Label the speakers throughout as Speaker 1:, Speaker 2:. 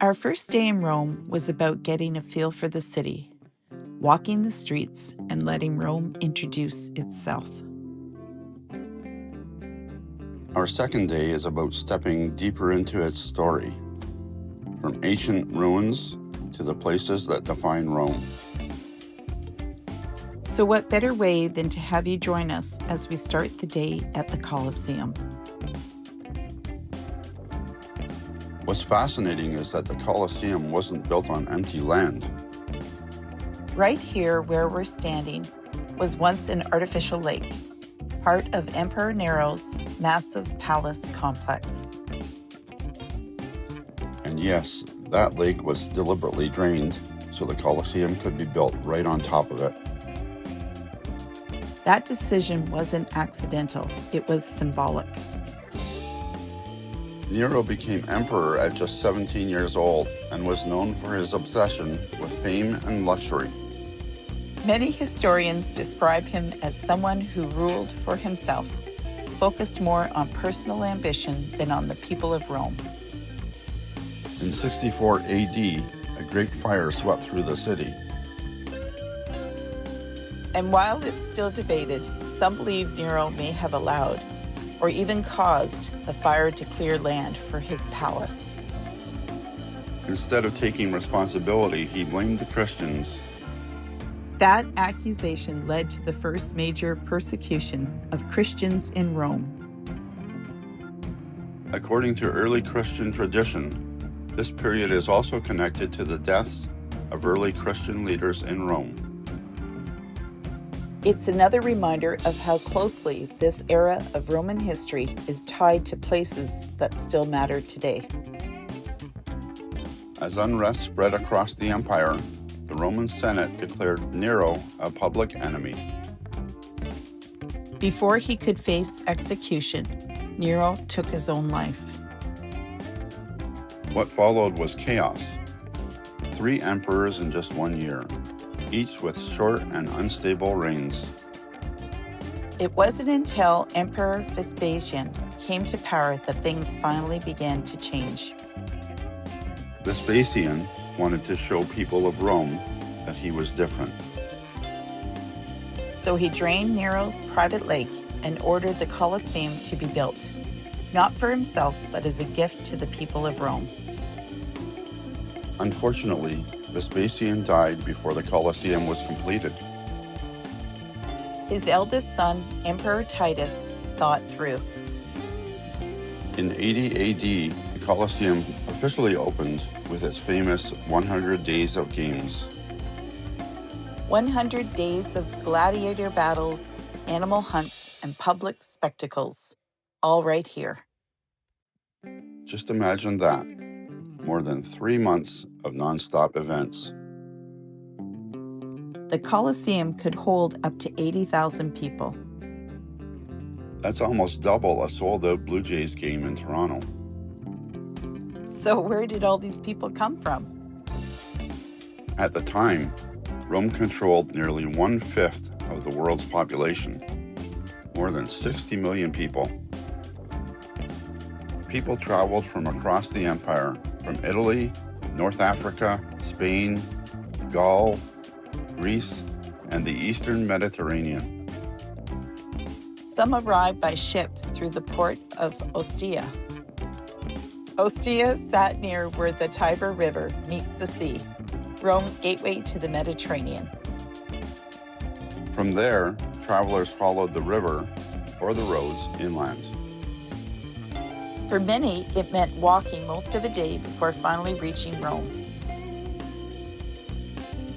Speaker 1: Our first day in Rome was about getting a feel for the city, walking the streets, and letting Rome introduce itself.
Speaker 2: Our second day is about stepping deeper into its story, from ancient ruins to the places that define Rome.
Speaker 1: So what better way than to have you join us as we start the day at the Colosseum?
Speaker 2: What's fascinating is that the Colosseum wasn't built on empty land.
Speaker 1: Right here where we're standing was once an artificial lake, part of Emperor Nero's massive palace complex.
Speaker 2: And yes, that lake was deliberately drained so the Colosseum could be built right on top of it.
Speaker 1: That decision wasn't accidental, it was symbolic.
Speaker 2: Nero became emperor at just 17 years old and was known for his obsession with fame and luxury.
Speaker 1: Many historians describe him as someone who ruled for himself, focused more on personal ambition than on the people of Rome.
Speaker 2: In 64 AD, a great fire swept through the city.
Speaker 1: And while it's still debated, some believe Nero may have allowed or even caused the fire to clear land for his palace.
Speaker 2: Instead of taking responsibility, he blamed the Christians.
Speaker 1: That accusation led to the first major persecution of Christians in Rome.
Speaker 2: According to early Christian tradition, this period is also connected to the deaths of early Christian leaders in Rome.
Speaker 1: It's another reminder of how closely this era of Roman history is tied to places that still matter today.
Speaker 2: As unrest spread across the empire, the Roman Senate declared Nero a public enemy.
Speaker 1: Before he could face execution, Nero took his own life.
Speaker 2: What followed was chaos. 3 emperors in just 1 year, each with short and unstable reigns.
Speaker 1: It wasn't until Emperor Vespasian came to power that things finally began to change.
Speaker 2: Vespasian wanted to show people of Rome that he was different.
Speaker 1: So he drained Nero's private lake and ordered the Colosseum to be built, not for himself, but as a gift to the people of Rome.
Speaker 2: Unfortunately, Vespasian died before the Colosseum was completed.
Speaker 1: His eldest son, Emperor Titus, saw it through.
Speaker 2: In 80 AD, the Colosseum officially opened with its famous 100 Days of Games.
Speaker 1: 100 days of gladiator battles, animal hunts, and public spectacles, all right here.
Speaker 2: Just imagine that. More than 3 months of non-stop events.
Speaker 1: The Colosseum could hold up to 80,000 people.
Speaker 2: That's almost double a sold-out Blue Jays game in Toronto.
Speaker 1: So where did all these people come from?
Speaker 2: At the time, Rome controlled nearly 1/5 of the world's population, more than 60 million people. People traveled from across the empire, from Italy, North Africa, Spain, Gaul, Greece, and the Eastern Mediterranean.
Speaker 1: Some arrived by ship through the port of Ostia. Ostia sat near where the Tiber River meets the sea, Rome's gateway to the Mediterranean.
Speaker 2: From there, travelers followed the river or the roads inland.
Speaker 1: For many, it meant walking most of a day before finally reaching Rome.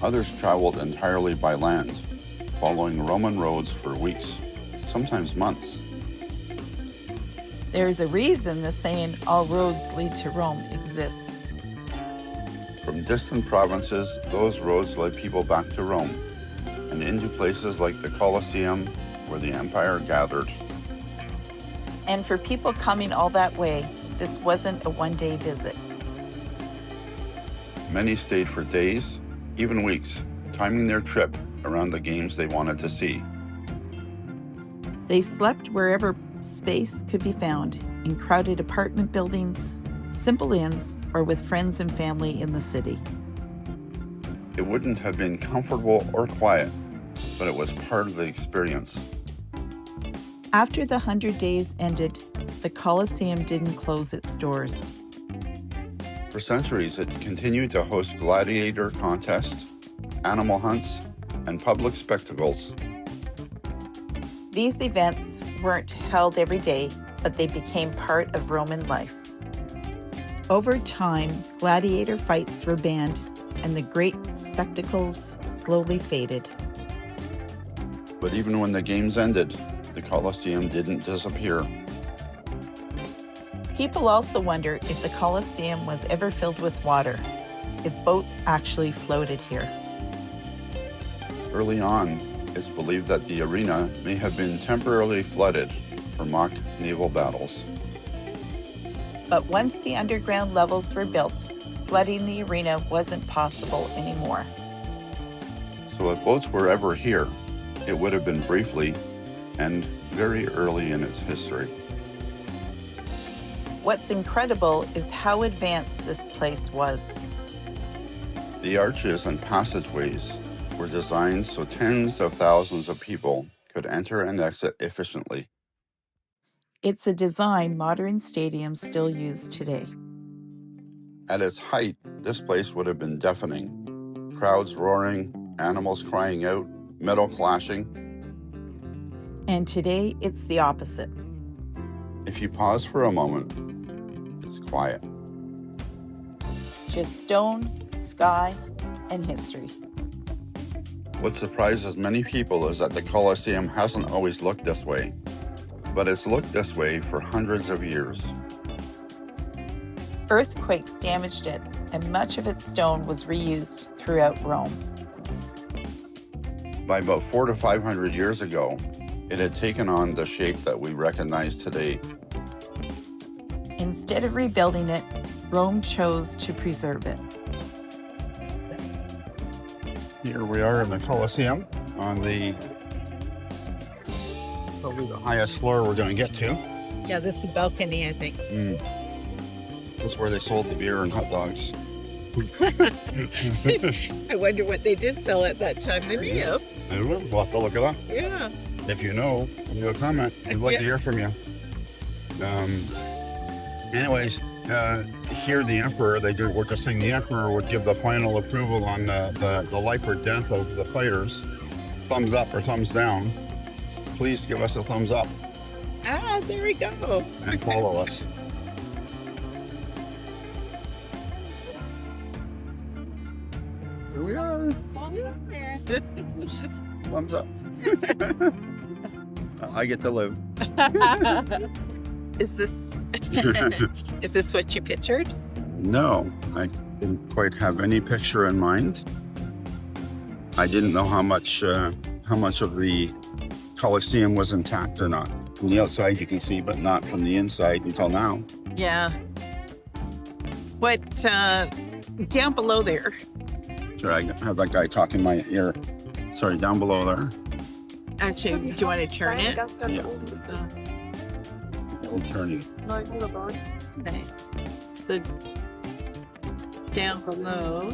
Speaker 2: Others traveled entirely by land, following Roman roads for weeks, sometimes months.
Speaker 1: There's a reason the saying, "all roads lead to Rome," exists.
Speaker 2: From distant provinces, those roads led people back to Rome and into places like the Colosseum, where the empire gathered.
Speaker 1: And for people coming all that way, this wasn't a one-day visit.
Speaker 2: Many stayed for days, even weeks, timing their trip around the games they wanted to see.
Speaker 1: They slept wherever space could be found, in crowded apartment buildings, simple inns, or with friends and family in the city.
Speaker 2: It wouldn't have been comfortable or quiet, but it was part of the experience.
Speaker 1: After the 100 days ended, the Colosseum didn't close its doors.
Speaker 2: For centuries, it continued to host gladiator contests, animal hunts, and public spectacles.
Speaker 1: These events weren't held every day, but they became part of Roman life. Over time, gladiator fights were banned, and the great spectacles slowly faded.
Speaker 2: But even when the games ended, the Colosseum didn't disappear.
Speaker 1: People also wonder if the Colosseum was ever filled with water, if boats actually floated here.
Speaker 2: Early on, it's believed that the arena may have been temporarily flooded for mock naval battles.
Speaker 1: But once the underground levels were built, flooding the arena wasn't possible anymore.
Speaker 2: So if boats were ever here, it would have been briefly and very early in its history.
Speaker 1: What's incredible is how advanced this place was.
Speaker 2: The arches and passageways were designed so tens of thousands of people could enter and exit efficiently.
Speaker 1: It's a design modern stadiums still use today.
Speaker 2: At its height, this place would have been deafening. Crowds roaring, animals crying out, metal clashing.
Speaker 1: And today, it's the opposite.
Speaker 2: If you pause for a moment, it's quiet.
Speaker 1: Just stone, sky, and history.
Speaker 2: What surprises many people is that the Colosseum hasn't always looked this way, but it's looked this way for hundreds of years.
Speaker 1: Earthquakes damaged it, and much of its stone was reused throughout Rome.
Speaker 2: By about 400 to 500 years ago, it had taken on the shape that we recognize today.
Speaker 1: Instead of rebuilding it, Rome chose to preserve it.
Speaker 2: Here we are in the Colosseum on probably the highest floor we're going to get to.
Speaker 1: Yeah, this is the balcony, I think.
Speaker 2: That's where they sold the beer and hot dogs.
Speaker 1: I wonder what they did sell at that time. They may have.
Speaker 2: I don't know. We'll have to look it up.
Speaker 1: Yeah.
Speaker 2: If you know, leave a comment. We'd like to hear from you. Anyways, here the emperor, we're just saying the emperor would give the final approval on the life or death of the fighters. Thumbs up or thumbs down. Please give us a thumbs up.
Speaker 1: Ah, there we go.
Speaker 2: And follow us. Here we are. Thumbs up. I get to live.
Speaker 1: Is this what you pictured?
Speaker 2: No, I didn't quite have any picture in mind. I didn't know how much of the Colosseum was intact or not. From the outside you can see, but not from the inside until now.
Speaker 1: Yeah. What, down below there?
Speaker 2: Sure, I have that guy talking in my ear. Sorry, down below there.
Speaker 1: Actually, do you want to turn it?
Speaker 2: Yeah. We'll turn it.
Speaker 1: Okay. So, down below.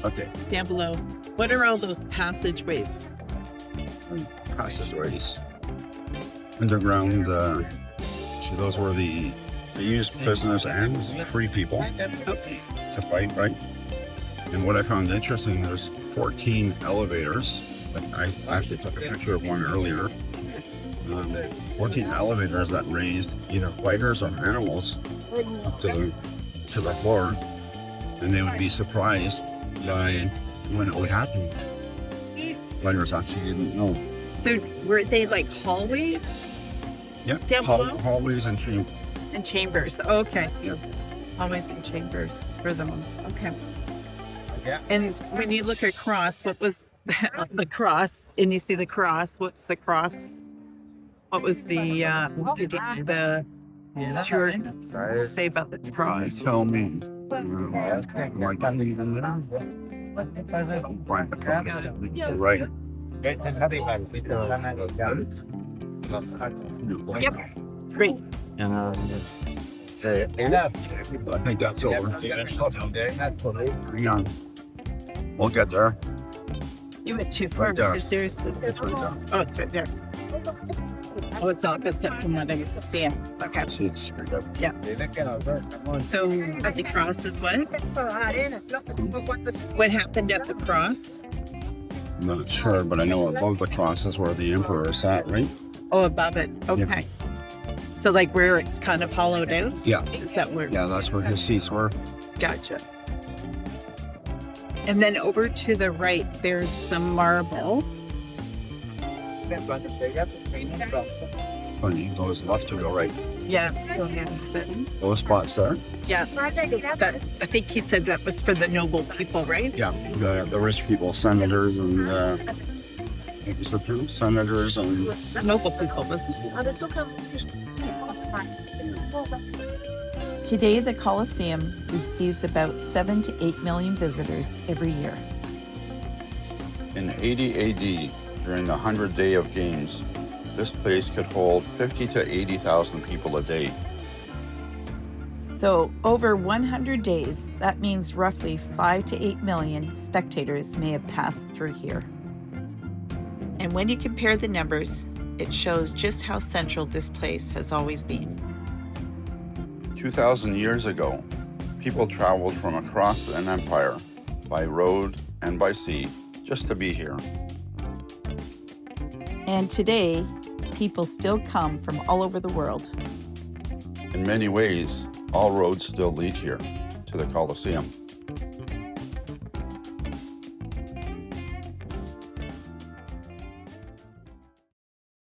Speaker 2: Okay.
Speaker 1: Down below. What are all those passageways?
Speaker 2: Passageways. Underground, those were they used prisoners and free people to fight, right? And what I found interesting, there's 14 elevators. I actually took a picture of one earlier. 14 elevators that raised either fighters or animals up to the floor, and they would be surprised by when it would happen. Fighters actually didn't know.
Speaker 1: So were they like hallways?
Speaker 2: Yep.
Speaker 1: Down below?
Speaker 2: Hallways and chambers.
Speaker 1: And chambers. Okay.
Speaker 2: Yep.
Speaker 1: Hallways and chambers for them. Okay.
Speaker 3: Yeah.
Speaker 1: And when you look across, what was the cross? And you see the cross. What's the cross? What was the tour say about the cross?
Speaker 2: Tell me. Right.
Speaker 1: Yep. Great.
Speaker 2: I think that's over. Yeah. We'll get there.
Speaker 1: You went too far.
Speaker 2: Right there.
Speaker 1: Seriously.
Speaker 2: It's right there.
Speaker 1: Oh, it's right there. Oh, it's opposite from what I see. Okay.
Speaker 2: See, it's right there.
Speaker 1: Yeah. So at the cross is what? What happened at the cross?
Speaker 2: I'm not sure, but I know above the cross is where the emperor sat, right?
Speaker 1: Oh, above it. Okay. So like where it's kind of hollowed out?
Speaker 2: Yeah.
Speaker 1: Is that where?
Speaker 2: Yeah, that's where his seats were.
Speaker 1: Gotcha. And then over to the right, there's some marble.
Speaker 2: Funny, goes left to go right.
Speaker 1: Yeah, it's still sitting.
Speaker 2: Those spots there.
Speaker 1: Yeah. That, I think he said that was for the noble people, right?
Speaker 2: Yeah, the rich people, senators and what was the two? Senators and
Speaker 1: Noble people, wasn't it? Today, the Colosseum receives about 7 to 8 million visitors every year.
Speaker 2: in 80 AD, during the 100 Day of Games, this place could hold 50 to 80,000 people a day.
Speaker 1: So over 100 days, that means roughly 5 to 8 million spectators may have passed through here. And when you compare the numbers, it shows just how central this place has always been.
Speaker 2: 2,000 years ago, people traveled from across an empire by road and by sea just to be here.
Speaker 1: And today, people still come from all over the world.
Speaker 2: In many ways, all roads still lead here to the Colosseum.